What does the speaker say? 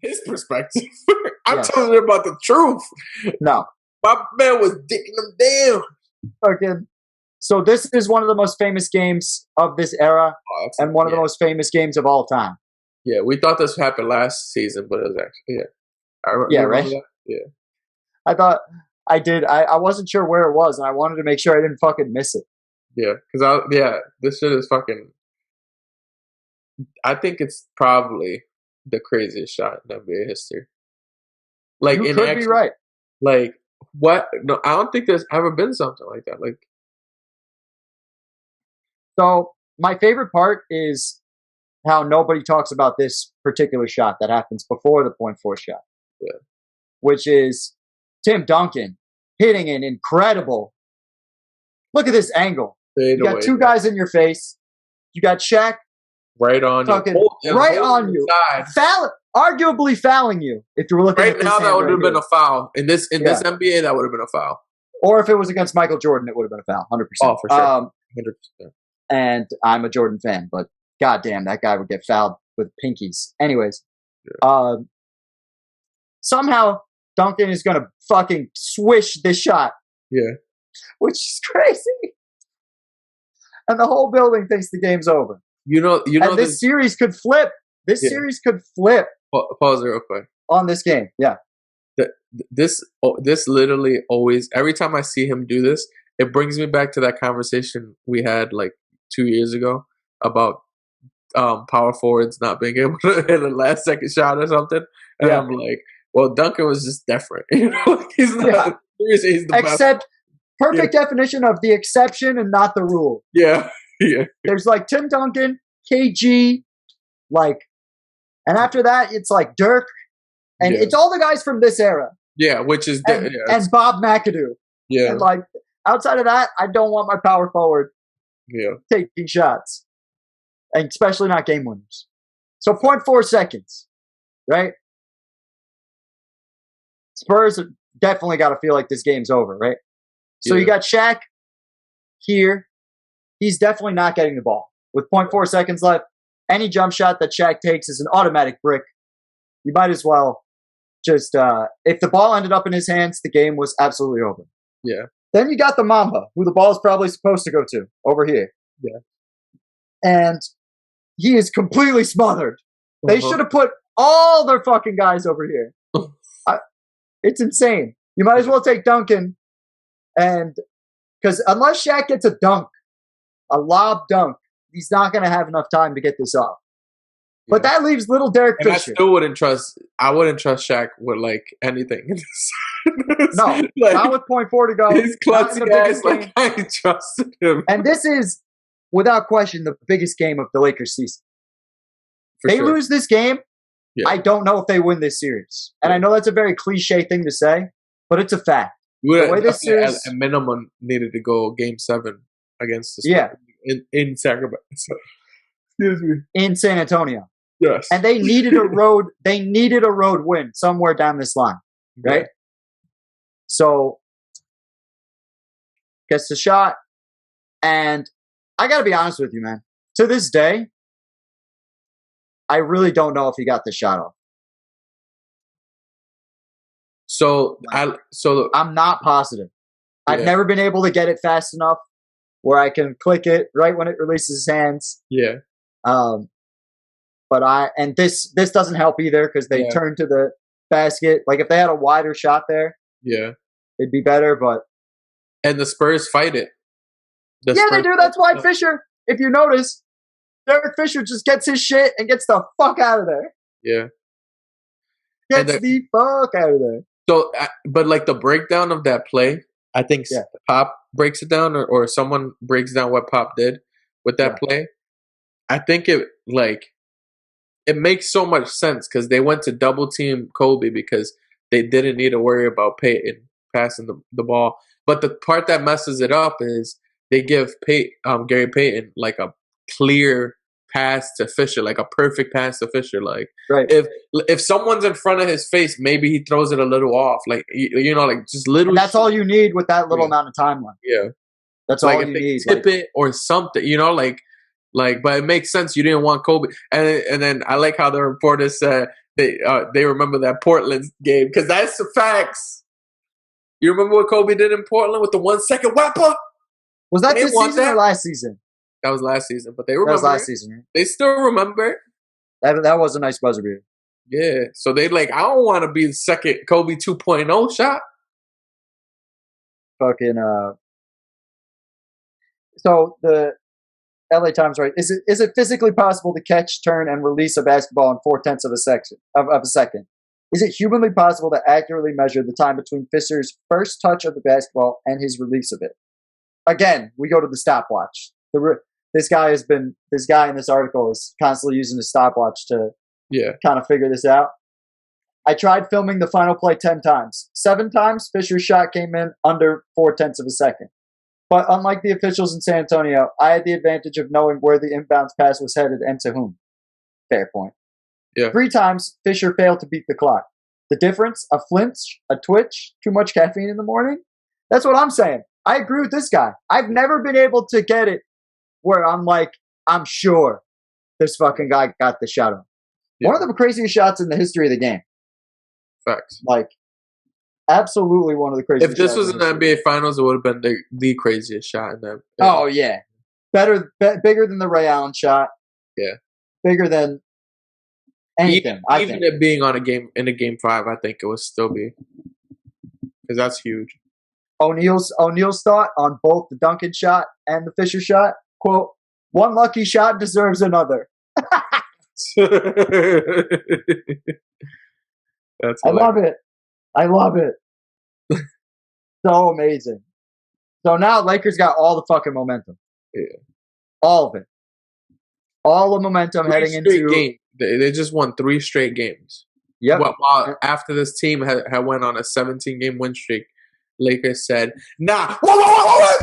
his perspective. I'm telling you about the truth. No. My man was dicking them down. Okay. So this is one of the most famous games of this era, and one of the most famous games of all time. Yeah, we thought this happened last season, but it was actually I remember right? That? Yeah. I thought I did. I wasn't sure where it was, and I wanted to make sure I didn't fucking miss it. Yeah, because this shit is fucking. I think it's probably the craziest shot in NBA history. Like, you could be right. Like, what? No, I don't think there's ever been something like that. Like, so my favorite part is how nobody talks about this particular shot that happens before the .4 shot. Yeah. Which is Tim Duncan hitting an incredible. Look at this angle. You got two guys in your face. You got Shaq right on you. Right on you. Arguably fouling you if you were looking at this now. That would have been a foul in this NBA. That would have been a foul. Or if it was against Michael Jordan, it would have been a foul. 100%. Oh, for sure. 100%. And I'm a Jordan fan, but goddamn, that guy would get fouled with pinkies. Anyways, somehow Duncan is gonna fucking swish this shot. Yeah. Which is crazy. And the whole building thinks the game's over. You know. And this series could flip. This series could flip. Pause it real quick. On this game, yeah. This literally always, every time I see him do this, it brings me back to that conversation we had like 2 years ago about power forwards not being able to hit a last second shot or something. And I'm like, well, Duncan was just different. You know, he's not. He's the Except perfect definition of the exception and not the rule. Yeah. There's like Tim Duncan, KG, and after that it's like Dirk, and it's all the guys from this era. Yeah, which is and Bob McAdoo. Yeah, and like outside of that, I don't want my power forward. Taking shots, and especially not game winners. So 0.4 seconds, right? Spurs definitely got to feel like this game's over, right? So you got Shaq here. He's definitely not getting the ball. With 0.4 seconds left, any jump shot that Shaq takes is an automatic brick. You might as well just, if the ball ended up in his hands, the game was absolutely over. Yeah. Then you got the Mamba, who the ball is probably supposed to go to, over here. Yeah. And he is completely smothered. They should have put all their fucking guys over here. It's insane. You might as well take Duncan, and because unless Shaq gets a dunk, a lob dunk, he's not going to have enough time to get this off. But that leaves little Derek Fisher. I still wouldn't trust. I wouldn't trust Shaq with like anything. No, like, not with 0.4 to go. He's clutching guys. Like I ain't trusted him. And this is, without question, the biggest game of the Lakers season. They lose this game. Yeah. I don't know if they win this series. And I know that's a very cliche thing to say, but it's a fact. The way this series, at minimum, needed to go Game 7 against the Spurs in Sacramento. Excuse me. In San Antonio. Yes. And they needed a road. They needed a road win somewhere down this line, right? Yeah. So gets the shot, and I got to be honest with you, man. To this day, I really don't know if he got the shot off. So I'm not positive. I've never been able to get it fast enough where I can click it right when it releases his hands. Yeah. But this doesn't help either because they turn to the basket. Like if they had a wider shot there, it'd be better. And the Spurs fight it. They do. That's why Fisher, if you notice, Derek Fisher just gets his shit and gets the fuck out of there. Yeah. Gets the fuck out of there. So, but like the breakdown of that play, I think Pop breaks it down or someone breaks down what Pop did with that play. I think it makes so much sense because they went to double team Kobe because they didn't need to worry about Peyton passing the ball. But the part that messes it up is they give Gary Payton like a clear pass to Fisher, like a perfect pass to Fisher. Like if someone's in front of his face, maybe he throws it a little off. Like you know, like just little. And that's all you need with that little amount of time left. Yeah, that's all you need. Tip it or something. You know, like Like, but it makes sense. You didn't want Kobe, and then I like how the reporters said they remember that Portland game because that's the facts. You remember what Kobe did in Portland with the 1 second weapon? Was that this season or last season? That was last season, but they remember. That was last season. Right? They still remember. That was a nice buzzer beater. Yeah, so they like, I don't want to be the second Kobe 2.0 shot. Fucking So the LA Times, right? Is it physically possible to catch, turn, and release a basketball in 0.4 of a second? Is it humanly possible to accurately measure the time between Fisher's first touch of the basketball and his release of it? Again, we go to the stopwatch. This guy in this article is constantly using the stopwatch to kind of figure this out. I tried filming the final play 10 times. 7 times, Fisher's shot came in under 0.4 of a second. But unlike the officials in San Antonio, I had the advantage of knowing where the inbounds pass was headed and to whom. Fair point. Yeah. 3 times, Fisher failed to beat the clock. The difference? A flinch? A twitch? Too much caffeine in the morning? That's what I'm saying. I agree with this guy. I've never been able to get it where I'm like, I'm sure this fucking guy got the shot on. Yeah. One of the craziest shots in the history of the game. Facts. Like, absolutely one of the craziest shots. If this was in the NBA Finals, it would have been the craziest shot in that. Oh, yeah. Bigger than the Ray Allen shot. Yeah. Bigger than anything. Even it being in a game 5, I think it would still be. Because that's huge. O'Neal's thought on both the Duncan shot and the Fisher shot, quote, one lucky shot deserves another. I love it. So amazing. So now Lakers got all the fucking momentum. Yeah. All of it. All the momentum heading into game. They just won 3 straight games. Yep. While after this team had went on a 17-game win streak, Lakers said, "Nah, whoa.